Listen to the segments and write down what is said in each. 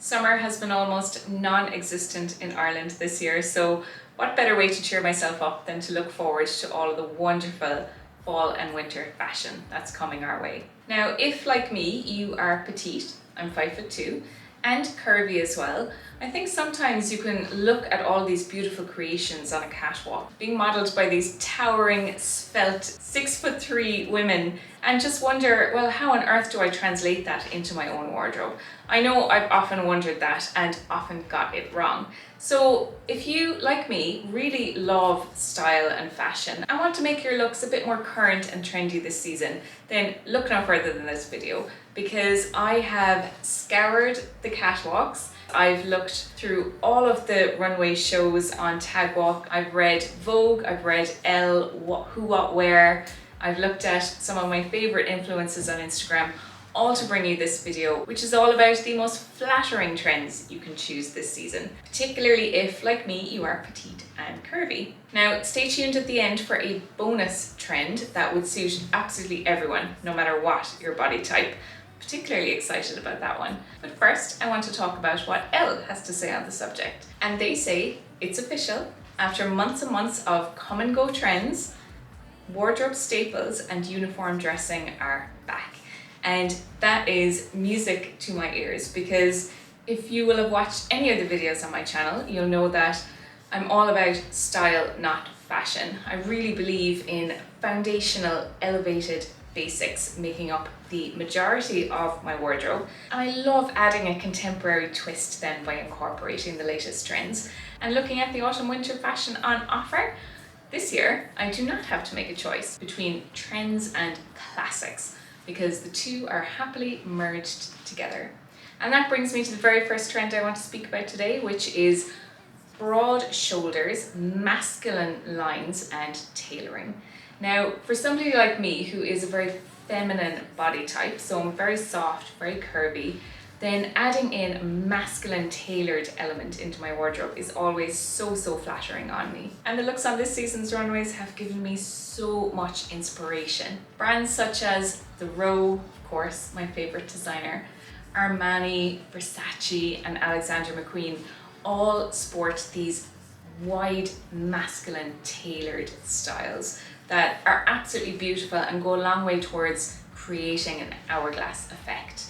Summer has been almost non-existent in Ireland this year, so what better way to cheer myself up than to look forward to all of the wonderful fall and winter fashion that's coming our way. Now, if like me, you are petite, I'm 5'2", and curvy as well, I think sometimes you can look at all these beautiful creations on a catwalk being modelled by these towering, svelte, 6'3" women and just wonder, well, how on earth do I translate that into my own wardrobe? I know I've often wondered that and often got it wrong. So if you, like me, really love style and fashion and want to make your looks a bit more current and trendy this season, then look no further than this video, because I have scoured the catwalks. I've looked through all of the runway shows on Tagwalk. I've read Vogue, I've read Elle, Who What Wear. I've looked at some of my favorite influences on Instagram, all to bring you this video, which is all about the most flattering trends you can choose this season, particularly if, like me, you are petite and curvy. Now, stay tuned at the end for a bonus trend that would suit absolutely everyone, no matter what your body type. Particularly excited about that one. But first, I want to talk about what Elle has to say on the subject. And they say it's official. After months and months of come and go trends, wardrobe staples and uniform dressing are back. And that is music to my ears, because if you will have watched any of the videos on my channel, you'll know that I'm all about style, not fashion. I really believe in foundational, elevated basics making up the majority of my wardrobe, and I love adding a contemporary twist then by incorporating the latest trends. And looking at the autumn winter fashion on offer this year, I do not have to make a choice between trends and classics, because the two are happily merged together. And that brings me to the very first trend I want to speak about today, which is broad shoulders, masculine lines and tailoring. Now, for somebody like me who is a very feminine body type, so I'm very soft, very curvy, then adding in a masculine tailored element into my wardrobe is always so flattering on me. And the looks on this season's runways have given me so much inspiration. Brands such as The Row, of course, my favorite designer, Armani, Versace and Alexander McQueen all sport these wide masculine tailored styles that are absolutely beautiful and go a long way towards creating an hourglass effect.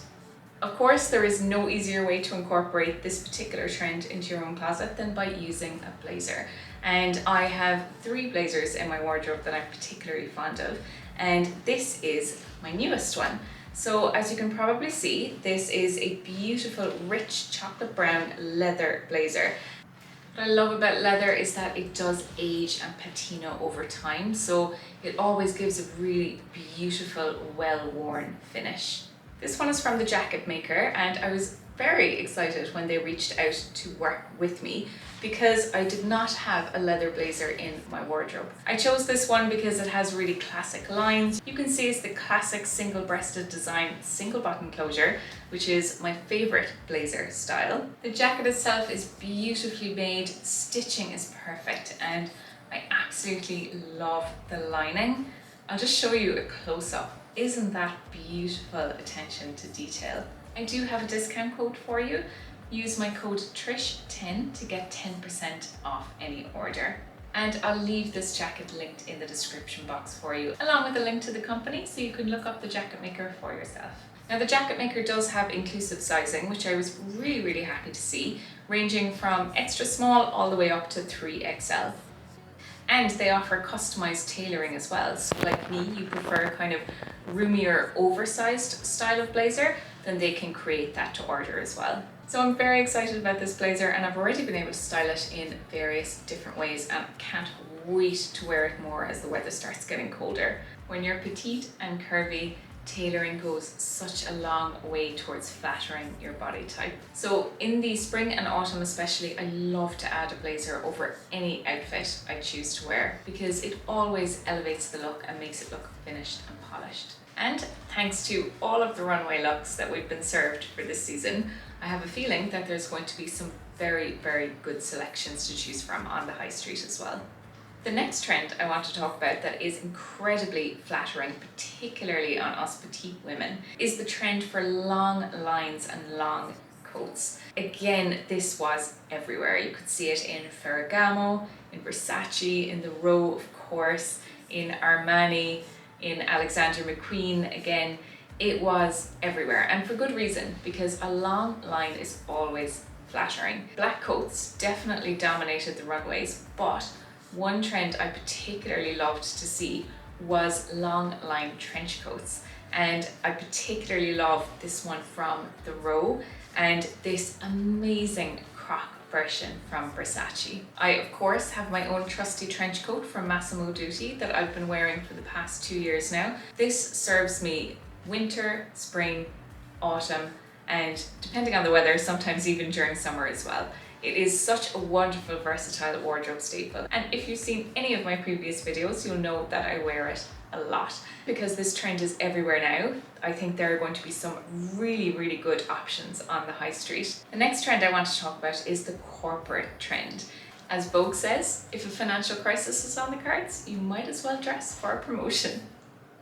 Of course, there is no easier way to incorporate this particular trend into your own closet than by using a blazer. And I have 3 blazers in my wardrobe that I'm particularly fond of, and this is my newest one. So as you can probably see, this is a beautiful, rich chocolate brown leather blazer. What I love about leather is that it does age and patina over time, so it always gives a really beautiful, well-worn finish. This one is from the Jacket Maker, and I was very excited when they reached out to work with me because I did not have a leather blazer in my wardrobe. I chose this one because it has really classic lines. You can see it's the classic single-breasted design, single button closure, which is my favorite blazer style. The jacket itself is beautifully made, stitching is perfect, and I absolutely love the lining. I'll just show you a close-up. Isn't that beautiful attention to detail? I do have a discount code for you. Use my code TRISH10 to get 10% off any order. And I'll leave this jacket linked in the description box for you, along with a link to the company so you can look up the Jacket Maker for yourself. Now, the Jacket Maker does have inclusive sizing, which I was really happy to see, ranging from extra small all the way up to 3XL. And they offer customized tailoring as well. So like me, you prefer a kind of roomier, oversized style of blazer, then they can create that to order as well. So I'm very excited about this blazer, and I've already been able to style it in various different ways, and I can't wait to wear it more as the weather starts getting colder. When you're petite and curvy, tailoring goes such a long way towards flattering your body type. So in the spring and autumn especially, I love to add a blazer over any outfit I choose to wear, because it always elevates the look and makes it look finished and polished. And thanks to all of the runway looks that we've been served for this season, I have a feeling that there's going to be some very good selections to choose from on the high street as well. The next trend I want to talk about that is incredibly flattering, particularly on us petite women, is the trend for long lines and long coats. Again, this was everywhere. You could see it in Ferragamo, in Versace, in the Row, of course, in Armani, in Alexander McQueen. Again, it was everywhere, and for good reason, because a long line is always flattering. Black coats definitely dominated the runways, but one trend I particularly loved to see was long line trench coats. And I particularly love this one from the Row and this amazing croc version from Versace. I of course have my own trusty trench coat from Massimo Dutti that I've been wearing for the past 2 years now. This serves me winter, spring, autumn, and depending on the weather, sometimes even during summer as well. It is such a wonderful, versatile wardrobe staple. And if you've seen any of my previous videos, you'll know that I wear it a lot. Because this trend is everywhere now, I think there are going to be some really, really good options on the high street. The next trend I want to talk about is the corporate trend. As Vogue says, if a financial crisis is on the cards, you might as well dress for a promotion.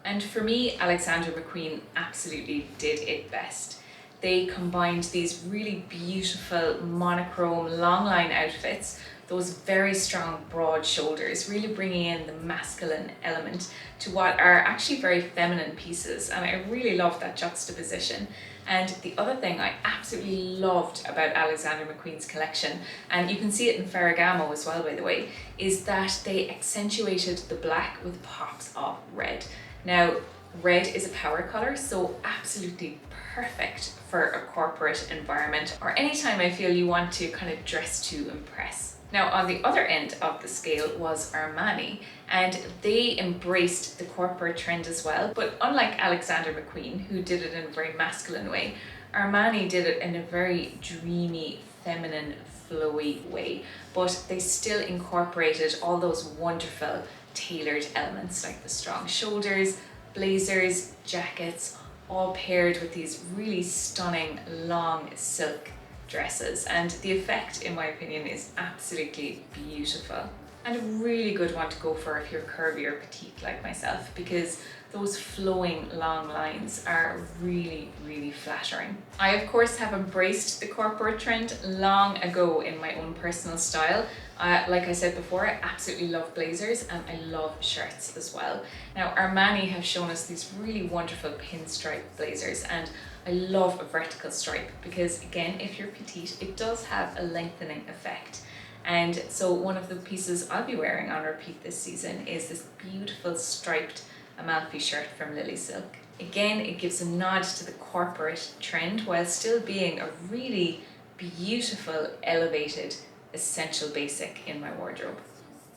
And for me, Alexander McQueen absolutely did it best. They combined these really beautiful monochrome long line outfits, those very strong broad shoulders, really bringing in the masculine element to what are actually very feminine pieces. And I really love that juxtaposition. And the other thing I absolutely loved about Alexander McQueen's collection, and you can see it in Ferragamo as well, by the way, is that they accentuated the black with pops of red. Now, red is a power color, so absolutely perfect for a corporate environment or anytime I feel you want to kind of dress to impress. Now, on the other end of the scale was Armani, and they embraced the corporate trend as well. But unlike Alexander McQueen, who did it in a very masculine way, Armani did it in a very dreamy, feminine, flowy way. But they still incorporated all those wonderful tailored elements like the strong shoulders, blazers, jackets, all paired with these really stunning long silk dresses. And the effect, in my opinion, is absolutely beautiful. And a really good one to go for if you're curvy or petite like myself, because those flowing long lines are really, really flattering. I of course have embraced the corporate trend long ago in my own personal style. Like I said before, I absolutely love blazers and I love shirts as well. Now, Armani have shown us these really wonderful pinstripe blazers, and I love a vertical stripe because, again, if you're petite, it does have a lengthening effect. And so one of the pieces I'll be wearing on repeat this season is this beautiful striped Amalfi shirt from Lily Silk. Again, it gives a nod to the corporate trend while still being a really beautiful, elevated, essential basic in my wardrobe.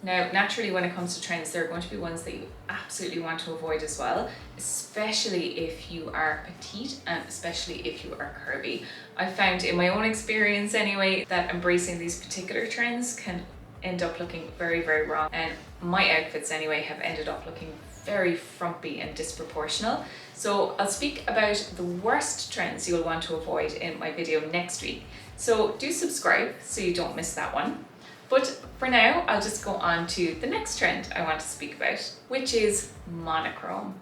Now, naturally, when it comes to trends, there are going to be ones that you absolutely want to avoid as well, especially if you are petite and especially if you are curvy. I've found in my own experience anyway, that embracing these particular trends can end up looking very, very wrong. And my outfits anyway have ended up looking very frumpy and disproportional. So I'll speak about the worst trends you'll want to avoid in my video next week. So do subscribe so you don't miss that one. But for now, I'll just go on to the next trend I want to speak about, which is monochrome.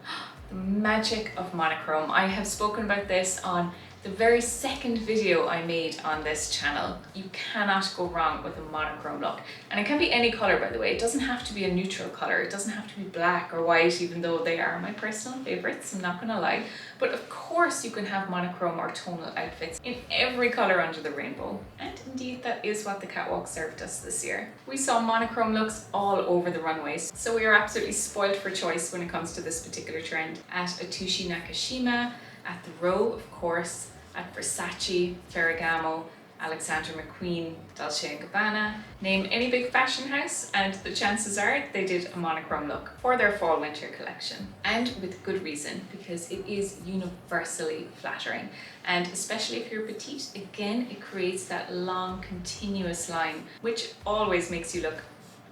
The magic of monochrome. I have spoken about this on the very second video I made on this channel. You cannot go wrong with a monochrome look. And it can be any color, by the way. It doesn't have to be a neutral color. It doesn't have to be black or white, even though they are my personal favorites, I'm not gonna lie. But of course you can have monochrome or tonal outfits in every color under the rainbow. And indeed, that is what the catwalk served us this year. We saw monochrome looks all over the runways. So we are absolutely spoiled for choice when it comes to this particular trend. At Atushi Nakashima, at the Row, of course, at Versace, Ferragamo, Alexander McQueen, Dolce & Gabbana. Name any big fashion house and the chances are they did a monochrome look for their fall-winter collection. And with good reason, because it is universally flattering. And especially if you're petite, again, it creates that long, continuous line, which always makes you look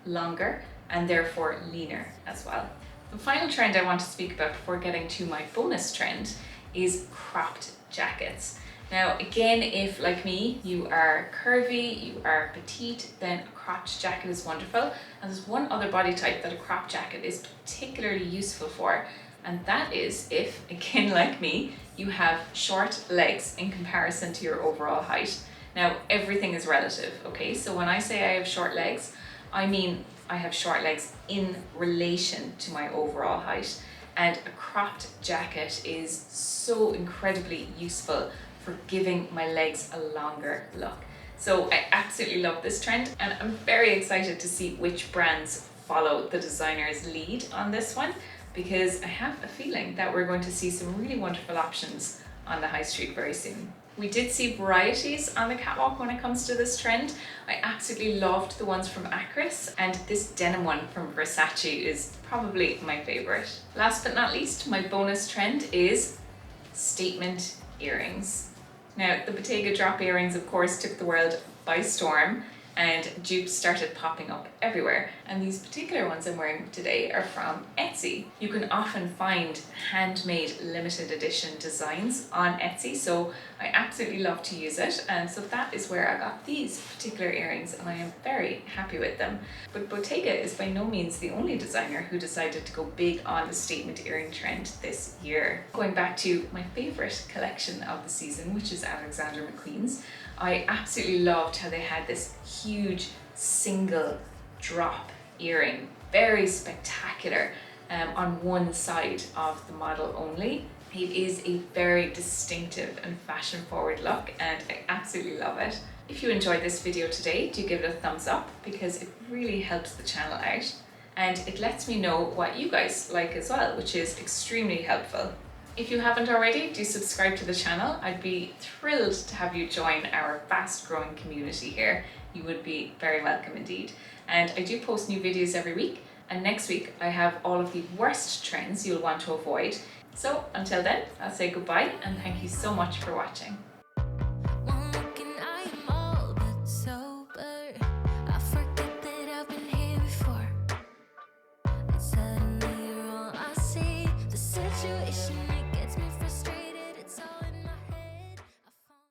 longer and therefore leaner as well. The final trend I want to speak about before getting to my bonus trend is cropped jackets. Now, again, if like me, you are curvy, you are petite, then a cropped jacket is wonderful. And there's one other body type that a cropped jacket is particularly useful for, And that is if, again like me, you have short legs in comparison to your overall height. Now, everything is relative, okay? So when I say I have short legs, I mean I have short legs in relation to my overall height. And a cropped jacket is so incredibly useful for giving my legs a longer look. So I absolutely love this trend, and I'm very excited to see which brands follow the designer's lead on this one, because I have a feeling that we're going to see some really wonderful options on the high street very soon. We did see varieties on the catwalk when it comes to this trend. I absolutely loved the ones from Acris, and this denim one from Versace is probably my favorite. Last but not least, my bonus trend is statement earrings. Now, the Bottega drop earrings, of course, took the world by storm, and dupes started popping up everywhere. And these particular ones I'm wearing today are from Etsy. You can often find handmade limited edition designs on Etsy, so I absolutely love to use it. And so that is where I got these particular earrings, and I am very happy with them. But Bottega is by no means the only designer who decided to go big on the statement earring trend this year. Going back to my favorite collection of the season, which is Alexander McQueen's, I absolutely loved how they had this huge single drop earring, very spectacular, on one side of the model only. It is a very distinctive and fashion forward look, and I absolutely love it. If you enjoyed this video today, do give it a thumbs up, because it really helps the channel out, and it lets me know what you guys like as well, which is extremely helpful. If you haven't already, do subscribe to the channel. I'd be thrilled to have you join our fast growing community here. You would be very welcome indeed. And I do post new videos every week, and next week I have all of the worst trends you'll want to avoid. So until then, I'll say goodbye, and thank you so much for watching.